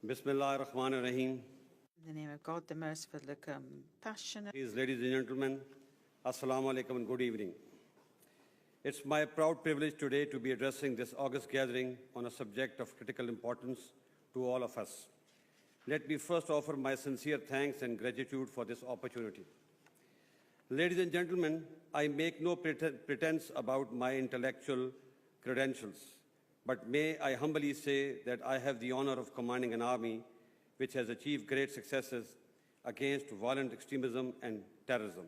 Bismillah ar-Rahman ar-Rahim. In the name of God, the merciful, the compassionate. Please, ladies and gentlemen, Assalamu alaikum and good evening. It's my proud privilege today to be addressing this august gathering on a subject of critical importance to all of us. Let me first offer my sincere thanks and gratitude for this opportunity. Ladies and gentlemen, I make no pretense about my intellectual credentials, but may I humbly say that I have the honor of commanding an army which has achieved great successes against violent extremism and terrorism,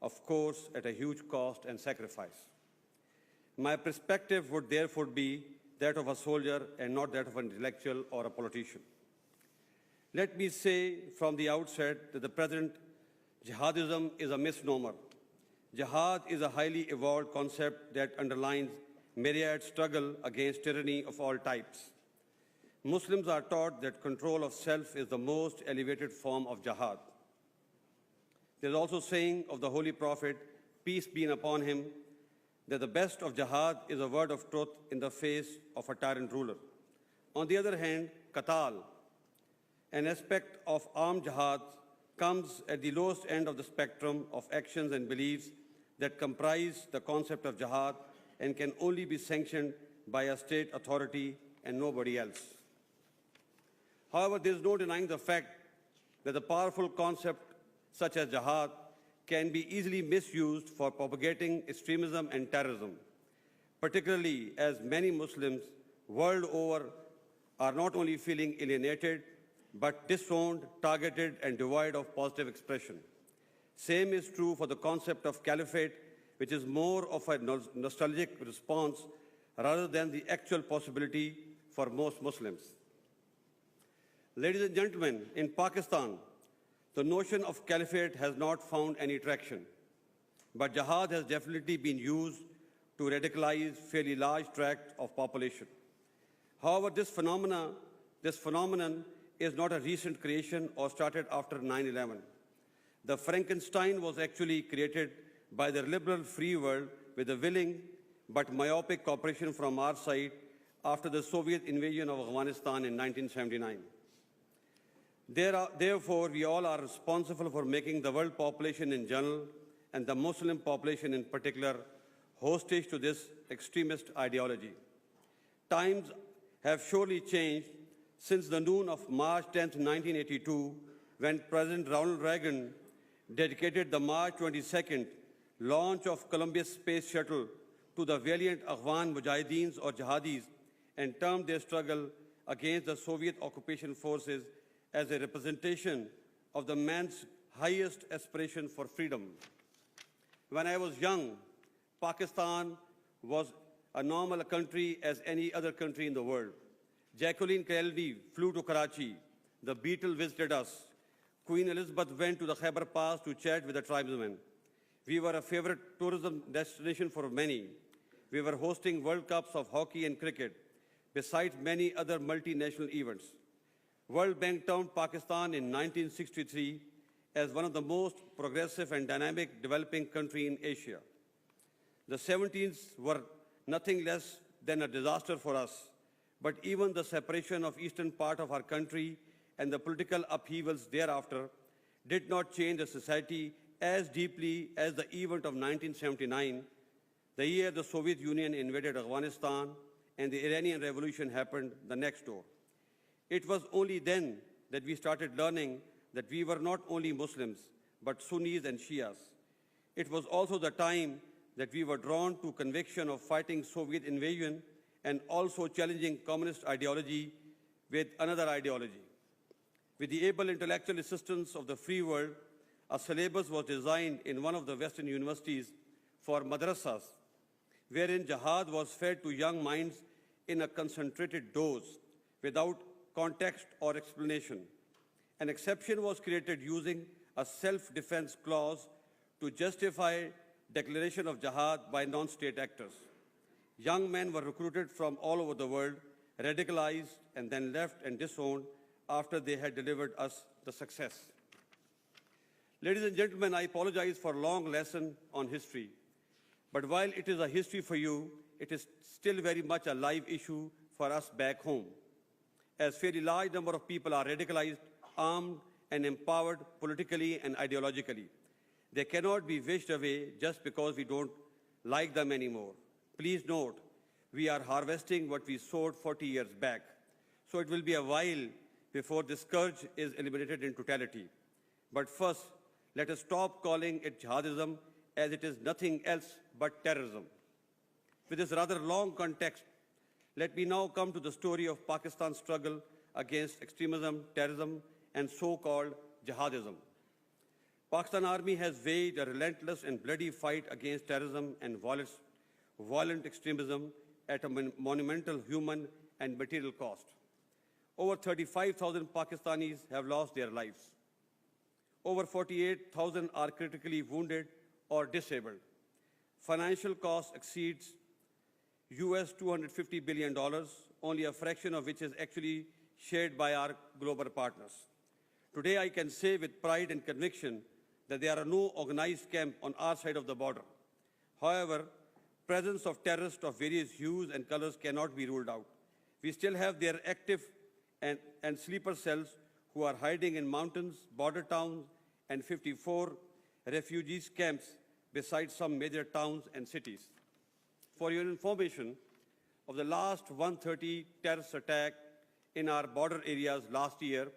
of course at a huge cost and sacrifice. My perspective would therefore be that of a soldier and not that of an intellectual or a politician. Let me say from the outset that the present jihadism is a misnomer. Jihad is a highly evolved concept that underlines myriad struggle against tyranny of all types. Muslims are taught that control of self is the most elevated form of jihad. There is also a saying of the Holy Prophet, peace be upon him, that the best of jihad is a word of truth in the face of a tyrant ruler. On the other hand, qatal, an aspect of armed jihad, comes at the lowest end of the spectrum of actions and beliefs that comprise the concept of jihad and can only be sanctioned by a state authority and nobody else. However, there is no denying the fact that the powerful concept such as jihad can be easily misused for propagating extremism and terrorism, particularly as many Muslims world over are not only feeling alienated, but disowned, targeted, and devoid of positive expression. Same is true for the concept of caliphate, which is more of a nostalgic response rather than the actual possibility for most Muslims. Ladies and gentlemen, in Pakistan, the notion of caliphate has not found any traction, but jihad has definitely been used to radicalize fairly large tracts of population. However, this phenomenon is not a recent creation or started after 9/11. The Frankenstein was actually created by the liberal free world with a willing but myopic cooperation from our side after the Soviet invasion of Afghanistan in 1979. Therefore, we all are responsible for making the world population in general and the Muslim population in particular hostage to this extremist ideology. Times have surely changed since the noon of March 10, 1982, when President Ronald Reagan dedicated the March 22nd launch of Columbus Space Shuttle to the valiant Afghan Mujahideens or Jihadis and termed their struggle against the Soviet occupation forces as a representation of the man's highest aspiration for freedom. When I was young, Pakistan was a normal country as any other country in the world. Jacqueline Kennedy flew to Karachi. The Beatles visited us. Queen Elizabeth went to the Khyber Pass to chat with the tribesmen. We were a favorite tourism destination for many. We were hosting World Cups of hockey and cricket, besides many other multinational events. World Bank termed Pakistan in 1963 as one of the most progressive and dynamic developing countries in Asia. The 70s were nothing less than a disaster for us, but even the separation of eastern part of our country and the political upheavals thereafter did not change the society as deeply as the event of 1979, the year the Soviet Union invaded Afghanistan and the Iranian Revolution happened the next door. It was only then that we started learning that we were not only Muslims, but Sunnis and Shias. It was also the time that we were drawn to conviction of fighting Soviet invasion and also challenging communist ideology with another ideology. With the able intellectual assistance of the free world, a syllabus was designed in one of the Western universities for madrasas, wherein jihad was fed to young minds in a concentrated dose without context or explanation. An exception was created using a self-defense clause to justify declaration of jihad by non-state actors. Young men were recruited from all over the world, radicalized, and then left and disowned after they had delivered us the success. Ladies and gentlemen, I apologize for a long lesson on history, But while it is a history for you, it is still very much a live issue for us back home, as fairly large number of people are radicalized, armed, and empowered politically and ideologically. They cannot be wished away just because we don't like them anymore. Please note, we are harvesting what we sowed 40 years back. So it will be a while before this scourge is eliminated in totality. But first, let us stop calling it jihadism, as it is nothing else but terrorism. With this rather long context, let me now come to the story of Pakistan's struggle against extremism, terrorism, and so-called jihadism. Pakistan Army has waged a relentless and bloody fight against terrorism and violent extremism at a monumental human and material cost. Over 35,000 Pakistanis have lost their lives. Over 48,000 are critically wounded or disabled. Financial cost exceeds US $250 billion, only a fraction of which is actually shared by our global partners. Today, I can say with pride and conviction that there are no organized camps on our side of the border. However, presence of terrorists of various hues and colors cannot be ruled out. We still have their active and sleeper cells who are hiding in mountains, border towns, and 54 refugees camps besides some major towns and cities. For your information, of the last 130 terrorist attacks in our border areas last year,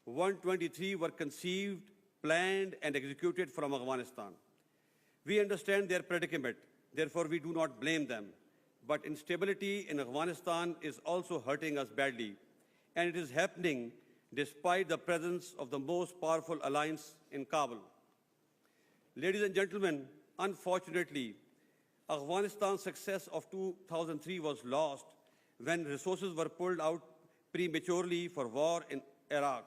123 were conceived, planned, and executed from Afghanistan. We understand their predicament, therefore we do not blame them. But instability in Afghanistan is also hurting us badly, and it is happening despite the presence of the most powerful alliance in Kabul. Ladies and gentlemen, unfortunately, Afghanistan's success of 2003 was lost when resources were pulled out prematurely for war in Iraq.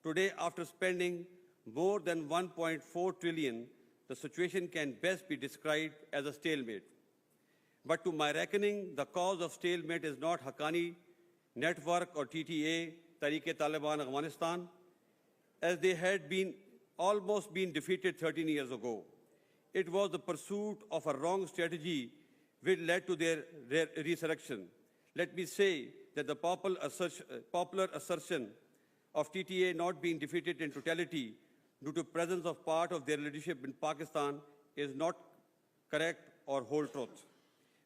Today, after spending more than 1.4 trillion, the situation can best be described as a stalemate. But to my reckoning, the cause of stalemate is not Haqqani Network or TTA, Tariq-e-Taliban Afghanistan, as they had almost been defeated 13 years ago. It was the pursuit of a wrong strategy which led to their resurrection. Let me say that the popular assertion of TTA not being defeated in totality due to presence of part of their leadership in Pakistan is not correct or whole truth.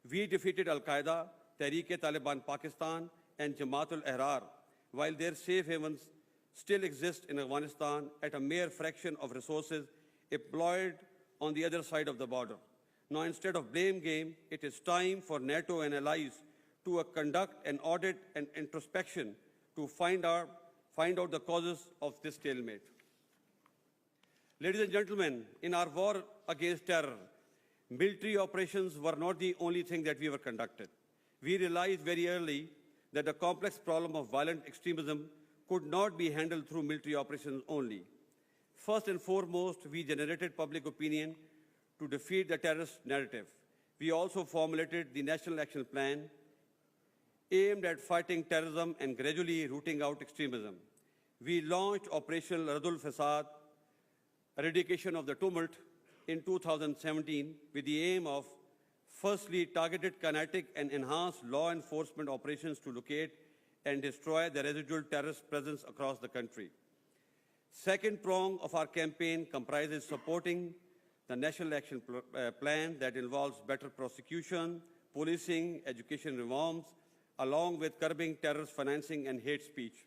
We defeated Al-Qaeda, Tehreek-e-Taliban Pakistan, and Jamaat al-Ahrar, while their safe havens still exist in Afghanistan at a mere fraction of resources employed on the other side of the border. Now, instead of blame game, it is time for NATO and allies to conduct an audit and introspection to find out the causes of this stalemate. Ladies and gentlemen, in our war against terror, military operations were not the only thing that we were conducted. We realized very early that the complex problem of violent extremism could not be handled through military operations only. First and foremost, we generated public opinion to defeat the terrorist narrative. We also formulated the National Action Plan aimed at fighting terrorism and gradually rooting out extremism. We launched Operation Radul Fasad, eradication of the tumult, in 2017 with the aim of, firstly, targeted kinetic and enhanced law enforcement operations to locate and destroy the residual terrorist presence across the country. Second prong of our campaign comprises supporting the National Action Plan that involves better prosecution, policing, education reforms, along with curbing terrorist financing and hate speech.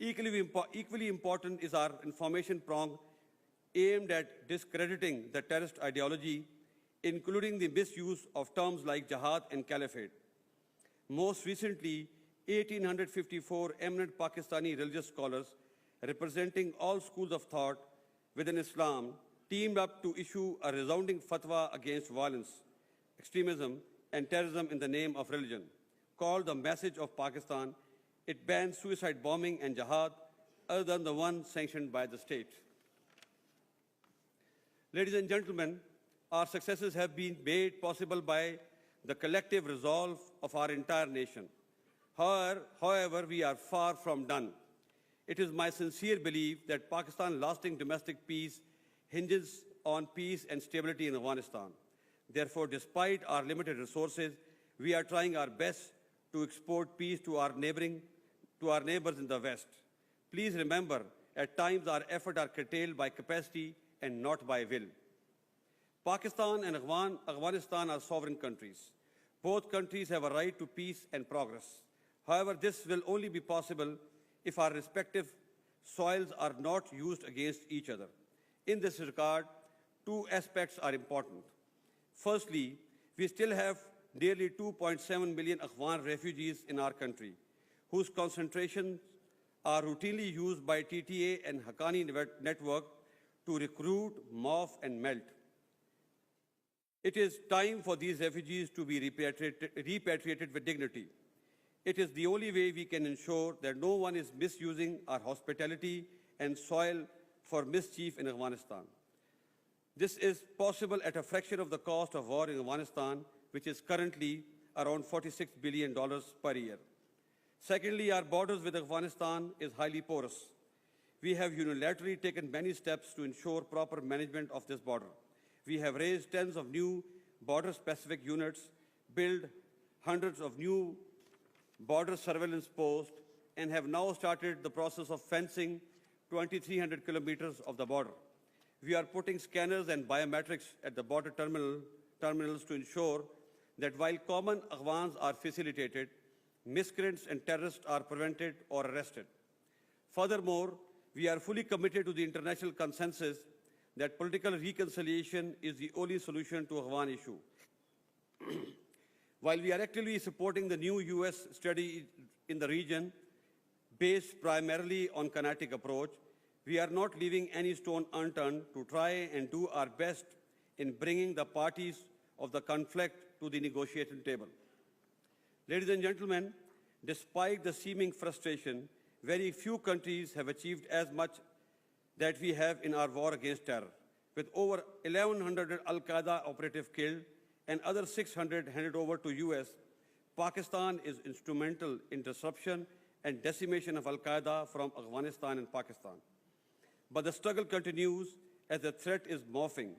Equally important is our information prong aimed at discrediting the terrorist ideology, including the misuse of terms like jihad and caliphate. Most recently, 1,854 eminent Pakistani religious scholars representing all schools of thought within Islam teamed up to issue a resounding fatwa against violence, extremism, and terrorism in the name of religion. Called the Message of Pakistan, it bans suicide bombing and jihad other than the one sanctioned by the state. Ladies and gentlemen, our successes have been made possible by the collective resolve of our entire nation. However, we are far from done. It is my sincere belief that Pakistan's lasting domestic peace hinges on peace and stability in Afghanistan. Therefore, despite our limited resources, we are trying our best to export peace to our neighbors in the West. Please remember, at times our efforts are curtailed by capacity and not by will. Pakistan and Afghanistan are sovereign countries. Both countries have a right to peace and progress. However, this will only be possible if our respective soils are not used against each other. In this regard, two aspects are important. Firstly, we still have nearly 2.7 million Afghan refugees in our country, whose concentrations are routinely used by TTA and Haqqani network to recruit, morph, and melt. It is time for these refugees to be repatriated with dignity. It is the only way we can ensure that no one is misusing our hospitality and soil for mischief in Afghanistan. This is possible at a fraction of the cost of war in Afghanistan, which is currently around $46 billion per year. Secondly, our borders with Afghanistan is highly porous. We have unilaterally taken many steps to ensure proper management of this border. We have raised tens of new border-specific units, built hundreds of new border surveillance posts, and have now started the process of fencing 2,300 kilometers of the border. We are putting scanners and biometrics at the border terminals to ensure that while common Afghans are facilitated, miscreants and terrorists are prevented or arrested. Furthermore, we are fully committed to the international consensus that political reconciliation is the only solution to the Afghan issue. While we are actively supporting the new U.S. study in the region, based primarily on kinetic approach, we are not leaving any stone unturned to try and do our best in bringing the parties of the conflict to the negotiation table. Ladies and gentlemen, despite the seeming frustration, very few countries have achieved as much that we have in our war against terror. With over 1,100 Al-Qaeda operatives killed and other 600 handed over to U.S., Pakistan is instrumental in disruption and decimation of Al-Qaeda from Afghanistan and Pakistan. But the struggle continues as the threat is morphing.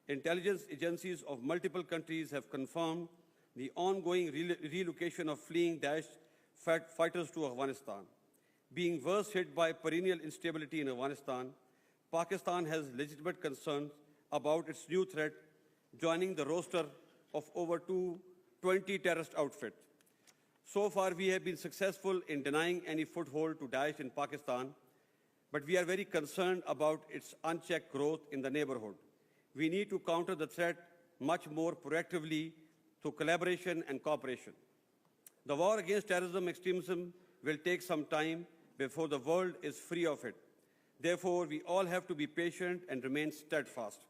Intelligence agencies of multiple countries have confirmed the ongoing relocation of fleeing Daesh fighters to Afghanistan. Being worst hit by perennial instability in Afghanistan, Pakistan has legitimate concerns about its new threat joining the roster of over 20 terrorist outfits. So far, we have been successful in denying any foothold to Daesh in Pakistan, but we are very concerned about its unchecked growth in the neighborhood. We need to counter the threat much more proactively through collaboration and cooperation. The war against terrorism extremism will take some time before the world is free of it. Therefore, we all have to be patient and remain steadfast.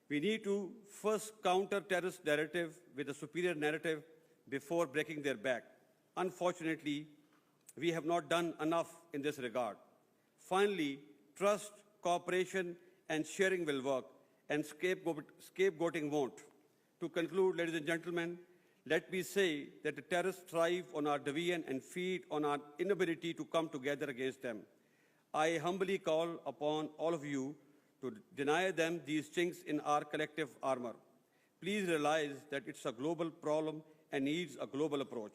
We need to first counter terrorist narrative with a superior narrative before breaking their back. Unfortunately, we have not done enough in this regard. Finally, trust, cooperation, and sharing will work, and scapegoating won't. To conclude, ladies and gentlemen, let me say that the terrorists thrive on our division and feed on our inability to come together against them. I humbly call upon all of you to deny them these chinks in our collective armor. Please realize that it's a global problem and needs a global approach.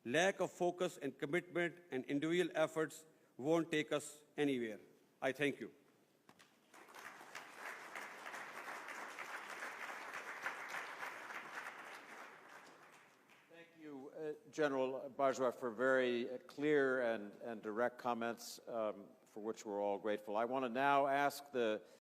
Lack of focus and commitment and individual efforts won't take us anywhere. I thank you. Thank you, General Bajwa, for very clear and direct comments for which we're all grateful. I want to now ask the